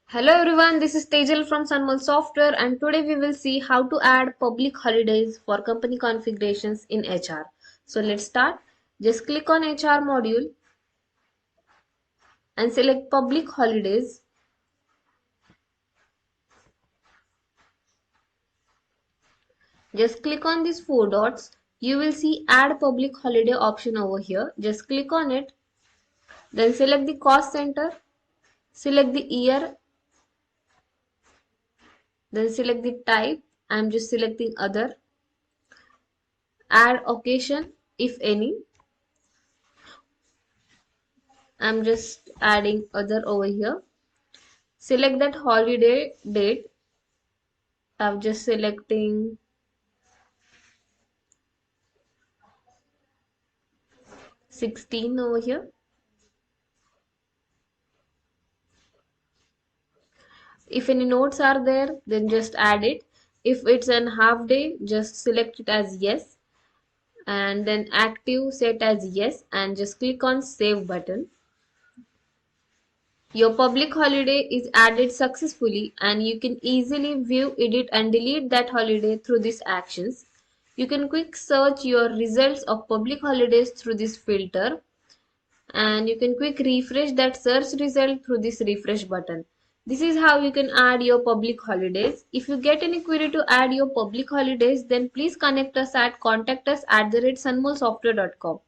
Hello everyone, this is Tejal from Sunmol Software and today we will see how to add public holidays for company configurations in HR. So let's start. Just click on HR module and select public holidays. Just click on these four dots. You will see add public holiday option over here. Just click on it. Then select the cost center. Select the year. Then select the type. I'm just selecting other. Add occasion if any. I'm just adding other over here. Select that holiday date. I'm just selecting 16 over here. If any notes are there, then just add it. If it's an half day, just select it as yes and then active set as yes and just click on save button. Your public holiday is added successfully and you can easily view, edit and delete that holiday through these actions. You can quick search your results of public holidays through this filter and you can quick refresh that search result through this refresh button. This is how you can add your public holidays. If you get any query to add your public holidays, then please connect us at contact us@sunmolsoftware.com.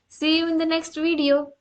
See you in the next video.